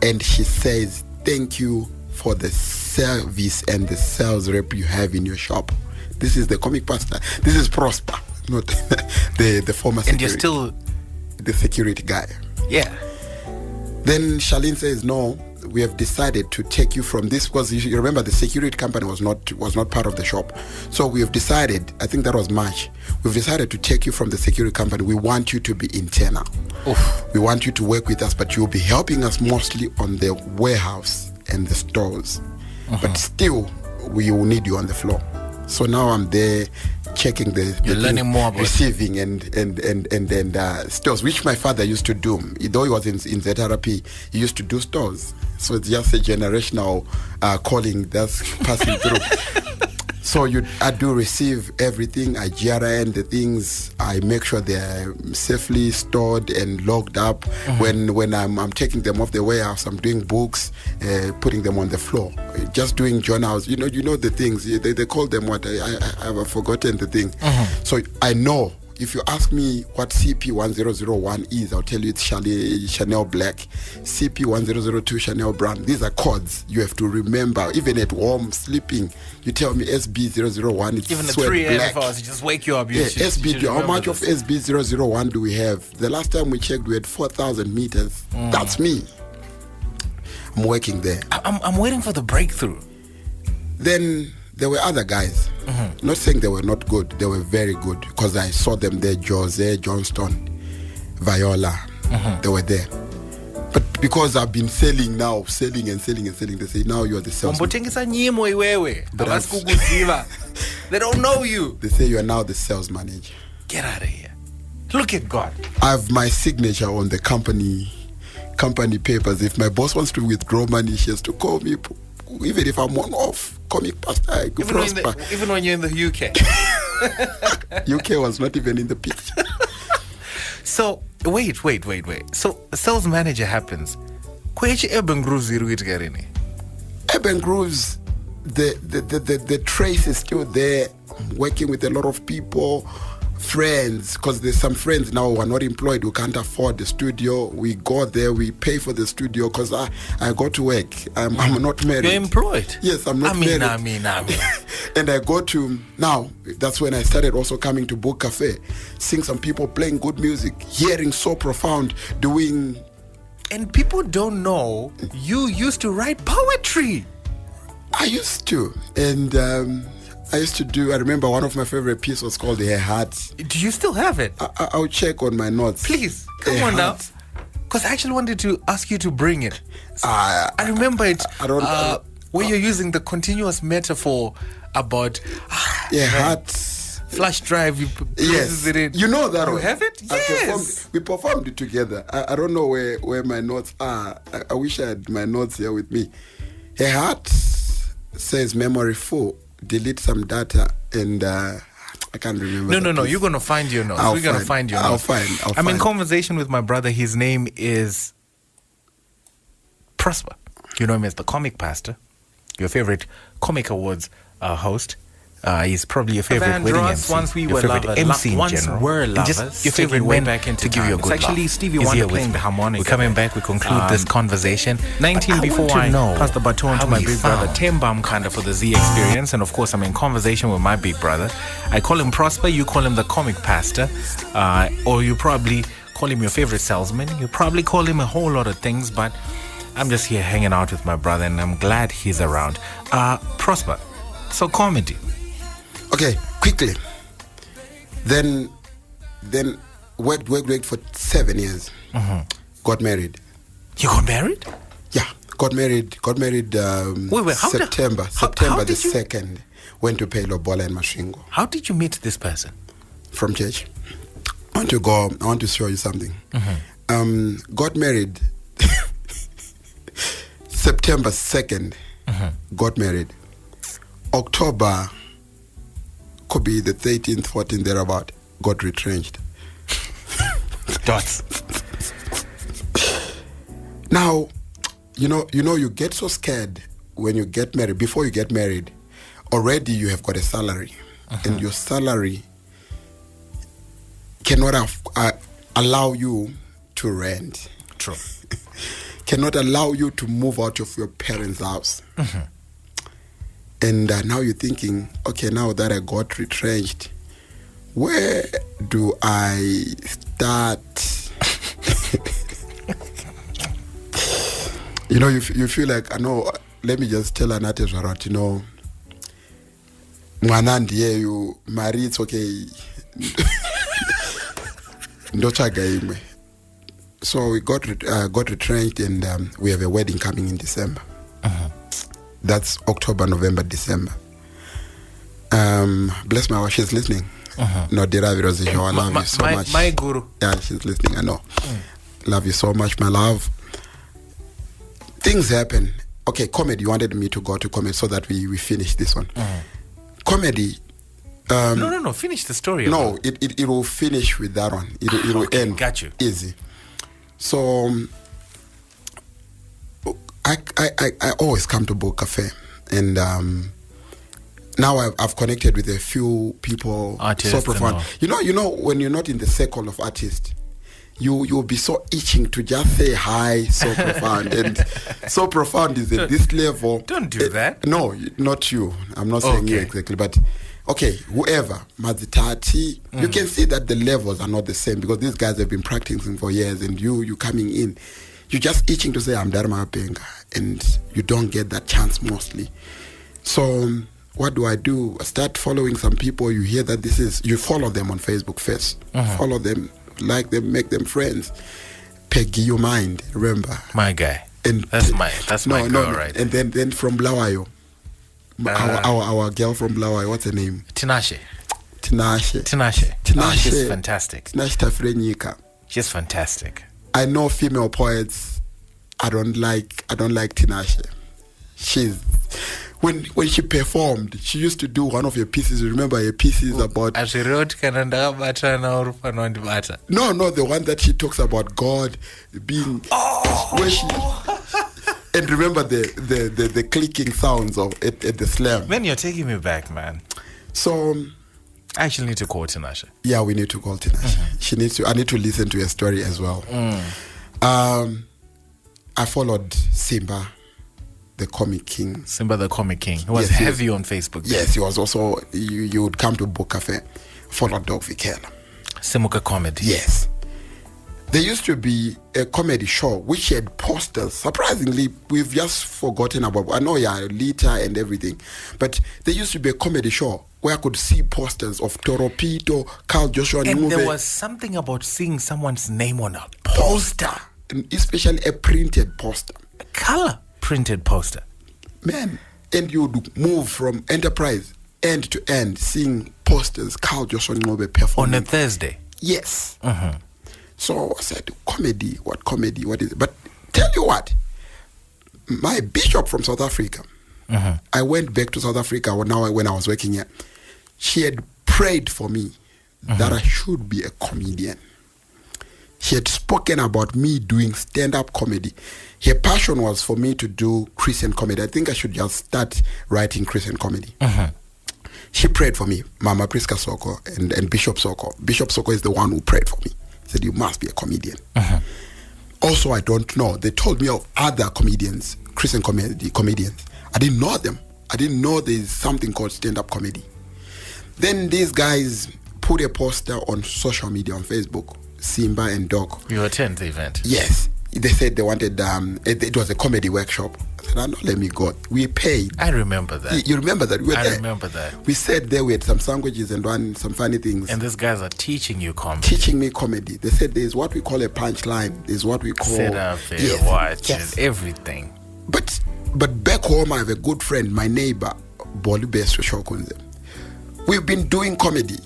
and she says, "Thank you for the service and the sales rep you have in your shop." This is the comic pastor. This is Prosper, not the former security. And you're still the security guy. Yeah. Then Charlene says, "No, we have decided to take you from this," because you remember the security company was not part of the shop. So we have decided, I think that was March, we've decided to take you from the security company. We want you to be internal. Oof. We want you to work with us, but you'll be helping us mostly on the warehouse and the stores. But still, we will need you on the floor. So now I'm there checking You're learning more about receiving and stores, which my father used to do. Though he was in ZRP, he used to do stores. So it's just a generational calling that's passing through. So I do receive everything. I GRN the things. I make sure they're safely stored and logged up. When I'm taking them off the warehouse, I'm doing books, putting them on the floor, just doing journals. You know the things. They call them what? I've forgotten the thing. So I know. If you ask me what CP1001 is, I'll tell you it's Chanel Black, CP1002 Chanel Brown. These are codes you have to remember. Even at home, sleeping, you tell me SB001, it's even at sweat 3 a.m. black. if I was to just wake you up. SB, how much of SB001 do we have? The last time we checked, we had 4,000 meters. That's me. I'm working there. I'm waiting for the breakthrough. Then there were other guys. Not saying they were not good. They were very good because I saw them there. Jose, Johnston, Viola. They were there. But because I've been selling and selling, they say, now you're the salesman. They don't know you. They say you are now the sales manager. Get out of here. Look at God. I have my signature on the company papers. If my boss wants to withdraw money, she has to call me. Even if I'm off, comic pastor, even when you're in the UK. UK was not even in the picture. So wait. So sales manager happens. Urban Grooves Urban Grooves, the trace is still there. I'm working with a lot of people, friends, because there's some friends now who are not employed, who can't afford the studio. We go there, we pay for the studio because I go to work. I'm not married. You're employed? Yes, I'm not married. I mean. And I go to, now, that's when I started also coming to Book Cafe, seeing some people playing good music, hearing so profound, doing... And people don't know you used to write poetry. I used to. And... I remember one of my favorite pieces was called Her Heart. Do you still have it? I'll check on my notes. Please, come on now. Because I actually wanted to ask you to bring it. I remember it where you're using the continuous metaphor about heart. Flash drive, you yes. it in. You know that you one. Have it? Yes. We performed it together. I don't know where my notes are. I wish I had my notes here with me. Her Heart says memory full. Delete some data and I can't remember. No. You're gonna find your notes. We're gonna find your notes. I'm in conversation with my brother. His name is Prosper. You know him as the Comic Pastor, your favorite Comic Awards host. He's probably your favorite wedding MC. Once we your were favorite lovers. MC in once general. were lovers. Just your favorite way man back into to give you a good It's actually laugh. Stevie Wonder playing the harmonica. We're coming back. We conclude this conversation. 19 before I pass the baton to my big brother Tembam Kanda for the Z Experience, and of course I'm in conversation with my big brother. I call him Prosper. You call him the Comic Pastor, or you probably call him your favorite salesman. You probably call him a whole lot of things, but I'm just here hanging out with my brother, and I'm glad he's around. Prosper. So comedy. Okay, quickly. Then worked for 7 years. Got married. You got married? Yeah, got married. Wait, September the 2nd. Went to pay Lobola and Mashingo. How did you meet this person? From church. I want to show you something. Got married September 2nd. Got married. October, could be the 13th, 14th, thereabout, got retrenched. Dots. Now, you get so scared when you get married. Before you get married, already you have got a salary. And your salary cannot allow you to rent. True. Cannot allow you to move out of your parents' house. And now you're thinking, okay, now that I got retrenched, where do I start? You feel like, I know, let me just tell an artist, Mwanandi, you marry, it's okay. So we got retrenched, and we have a wedding coming in December. That's October, November, December. Bless my wife, she's listening. No, Dira Virozisho, I love you so much. My guru. Yeah, she's listening, I know. Love you so much, my love. Things happen. Okay, comedy, you wanted me to go to comedy so that we finish this one. comedy. No. Finish the story. No, it will finish with that one. It will Okay, end. got you. Easy. So I always come to Book Cafe, and now I've connected with a few people. Artists so profound. and all. You know when you're not in the circle of artists, you'll be so itching to just say hi. So profound, and so profound is at this level. Don't do that. No, not you. I'm not saying you Okay. exactly, but. Okay, whoever, Mazitati, you can see that the levels are not the same because these guys have been practicing for years, and you coming in, you're just itching to say, I'm Dharma Benga, and you don't get that chance mostly. So what do? I start following some people. You hear that you follow them on Facebook first. Follow them, like them, make them friends. Peggy, your mind, remember. My guy. And That's my girl, right? And then from Blawayo. Our girl from Blawayo, what's her name? Tinashe. Tinashe. Oh, she's fantastic. Tinashe Tafrenyika. She's fantastic. I know female poets. I don't like Tinashe. When she performed, she used to do one of your pieces. Remember your pieces about? As she wrote, No, the one that she talks about God being. Where she. And remember the clicking sounds of at the slam. Man, you're taking me back, man. So I actually need to call Tinashe. Yeah, we need to call Tinashe. I need to listen to her story as well. I followed Simba, the comic king. He was heavy on Facebook. Yes, he was also. You would come to Book Cafe, followed Dog Vikela. Simuka Comedy. Yes. There used to be a comedy show which had posters. Surprisingly, we've just forgotten about. I know, Lita and everything, but there used to be a comedy show where I could see posters of Toropito, Carl Joshua And Nube. there was something about seeing someone's name on a poster, and especially a printed poster, a color printed poster. Man, and you would move from Enterprise end to end, seeing posters. Carl Joshua Nube performing On a Thursday. Yes. So I said, comedy? What is it? But tell you what, my bishop from South Africa, I went back to South Africa when I was working here. She had prayed for me that I should be a comedian. She had spoken about me doing stand-up comedy. Her passion was for me to do Christian comedy. I think I should just start writing Christian comedy. She prayed for me, Mama Priska Soko and Bishop Soko. Bishop Soko is the one who prayed for me. Said, you must be a comedian. Also, I don't know. They told me of other comedians, Christian comedians. I didn't know them. I didn't know there's something called stand-up comedy. Then these guys put a poster on social media, on Facebook, Simba and Dog. You attend the event? Yes. They said they wanted, it was a comedy workshop. I said, no, let me go. We paid. I remember that. You remember that? I remember that. We sat there, we had some sandwiches and some funny things. And these guys are teaching you comedy. Teaching me comedy. They said there's what we call a punchline. There's what we call... Set up, watch, everything. But back home, I have a good friend, my neighbor, Bolube Soshokunze. We've been doing comedy,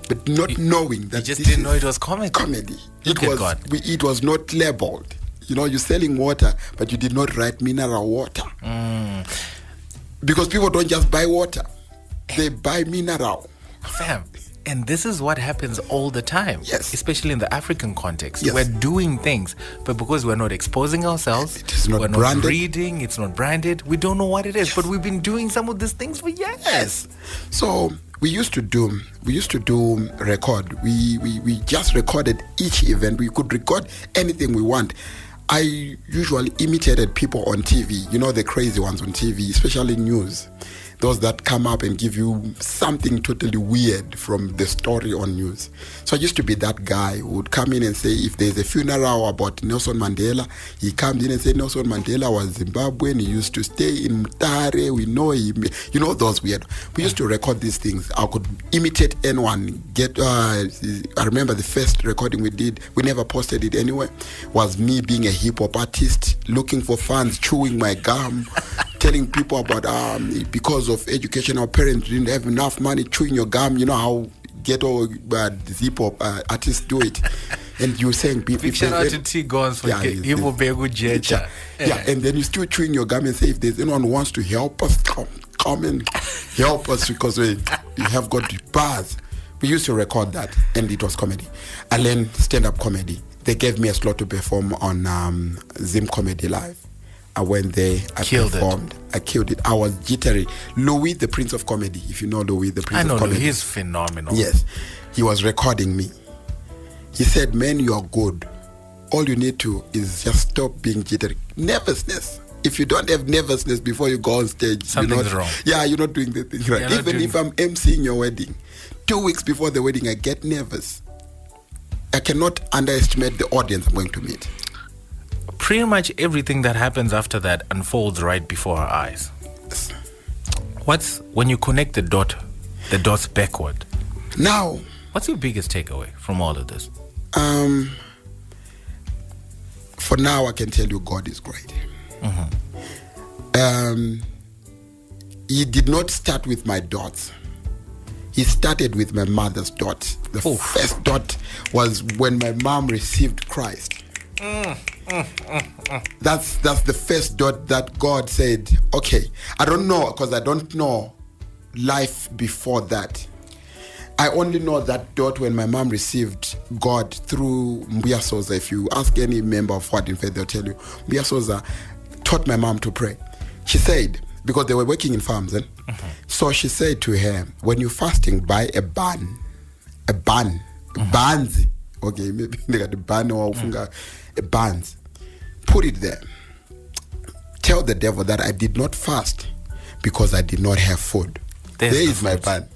but not knowing that you just didn't know it was comedy. It was not labeled. You know, you're selling water, but you did not write mineral water. Because people don't just buy water. They buy mineral. Fam, and this is what happens all the time. Yes. Especially in the African context. Yes. We're doing things, but because we're not exposing ourselves, it is not we're branded. Not reading, it's not branded, we don't know what it is. Yes. But we've been doing some of these things for years. Yes. So we used to record. We just recorded each event. We could record anything we want. I usually imitated people on TV, you know, the crazy ones on TV, especially news. Those that come up and give you something totally weird from the story on news. So I used to be that guy who would come in and say, if there's a funeral about Nelson Mandela, he comes in and says Nelson Mandela was Zimbabwean, he used to stay in Mutare, we know him. You know, those weird. We used to record these things. I could imitate anyone. I remember the first recording we did, we never posted it anyway, was me being a hip hop artist, looking for fans, chewing my gum, telling people about because of education, our parents didn't have enough money, chewing your gum. You know how ghetto hip hop artists do it. And you're saying people. Shout out to T Gons for hip hop. Yeah, and then you still chewing your gum and say, if there's anyone who wants to help us, come and help us because we have got the bars. We used to record that, and it was comedy. I learned stand-up comedy. They gave me a slot to perform on Zim Comedy Live. I went there, I performed. I killed it. I was jittery. Louis, the Prince of Comedy, if you know Louis, the Prince of Comedy. He's phenomenal. Yes. He was recording me. He said, man, you are good. All you need to is just stop being jittery. Nervousness. If you don't have nervousness before you go on stage, something's wrong. Yeah, you're not doing the thing right. Even if I'm emceeing your wedding, 2 weeks before the wedding, I get nervous. I cannot underestimate the audience I'm going to meet. Pretty much everything that happens after that unfolds right before our eyes. What's when you connect the dots backward? Now, what's your biggest takeaway from all of this? For now, I can tell you God is great. He did not start with my dots. He started with my mother's dot. The first dot was when my mom received Christ. That's the first dot that God said, okay, I don't know, because I don't know life before that. I only know that dot when my mom received God through Mbuya Soza. If you ask any member of What in Faith, they'll tell you, Mbuya Soza taught my mom to pray. She said, because they were working in farms, so she said to her, when you're fasting, buy a bun, buns. Okay, maybe they got the bun or a buns. Put it there. Tell the devil that I did not fast because I did not have food. There is my bun.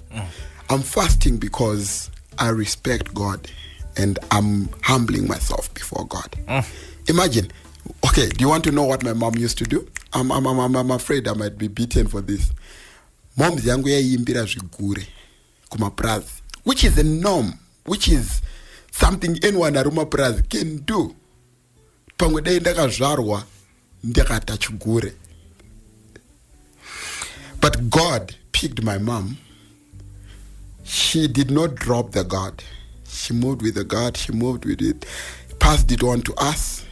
I'm fasting because I respect God and I'm humbling myself before God. Imagine. Okay, do you want to know what my mom used to do? I'm afraid I might be beaten for this. Mom's yangu yayimbira zvigure kumaprazi, which is a norm, which is something anyone arumaprazi can do. Pamwe dai ndakazvarwa ndakata chigure. But God picked my mom. She did not drop the God. She moved with the God. She moved with it, passed it on to us.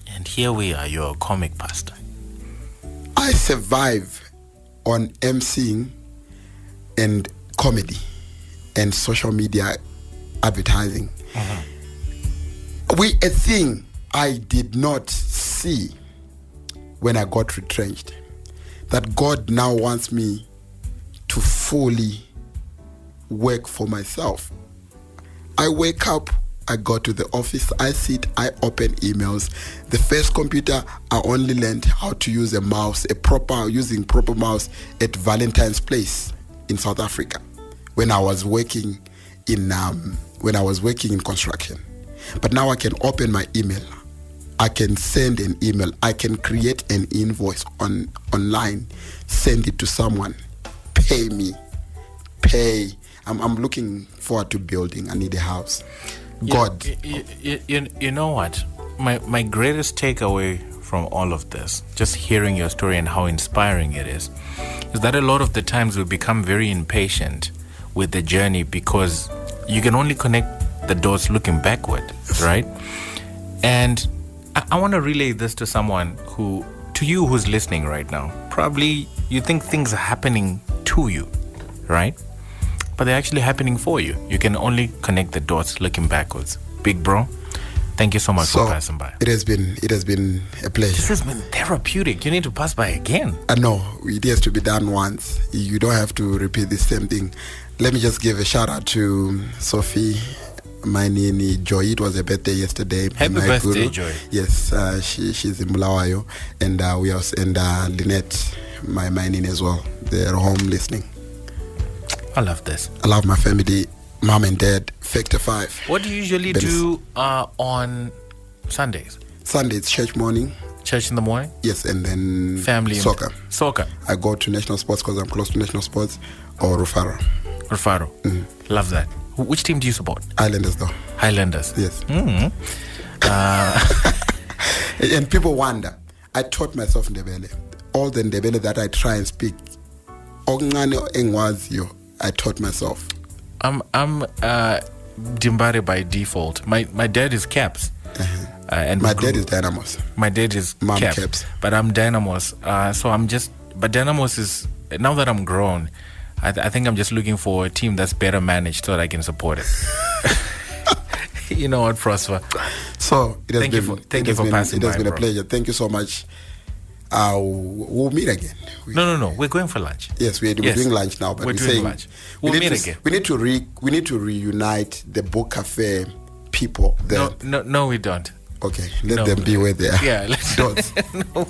And here we are, you're a comic pastor. I survive on emceeing and comedy and social media advertising. A thing I did not see when I got retrenched, that God now wants me to fully work for myself. I wake up, I go to the office, I sit, I open emails. The first computer, I only learned how to use a mouse, using proper mouse at Valentine's Place in South Africa when I was working in construction. But now I can open my email. I can send an email. I can create an invoice online, send it to someone, pay me, pay. I'm looking forward to building. I need a house. God. You know what? My greatest takeaway from all of this, just hearing your story and how inspiring it is that a lot of the times we become very impatient with the journey because you can only connect the dots looking backward, right? And I want to relay this to someone to you who's listening right now. Probably you think things are happening to you, right? But they're actually happening for you. You can only connect the dots looking backwards. Big bro, thank you so much for passing by. It has been a pleasure. This has been therapeutic. You need to pass by again. I know, it has to be done once. You don't have to repeat the same thing. Let me just give a shout out to Sophie, my nini Joy. It was her birthday yesterday. Happy birthday, Joy. Yes, she's in Bulawayo, and we also Lynette, my nini as well. They're home listening. I love this. I love my family, mom and dad, Factor 5. What do you usually do on Sundays? Sundays, church morning. Church in the morning? Yes, and then family soccer. Soccer. I go to national sports because I'm close to national sports, or Rufaro. Rufaro. Love that. Which team do you support? Highlanders, though. Highlanders. Yes. And people wonder. I taught myself Ndebele. All the Ndebele that I try and speak, I taught myself. I'm Dimbare by default. My dad is Caps. And my dad is Dynamos. My dad is Mom Caps. Caps. But I'm Dynamos. So I'm just... But Dynamos is now that I'm grown, I think I'm just looking for a team that's better managed so that I can support it. You know what, Prosper? So it has Thank been, you for passing It has by, been a bro. pleasure. Thank you so much. We'll meet again. No. We're going for lunch. Yes, we're doing lunch now, but we're doing saying lunch. We'll meet again. We need to reunite the Book Cafe people. No, we don't. Okay, let them be where they are. Yeah, Dots. No.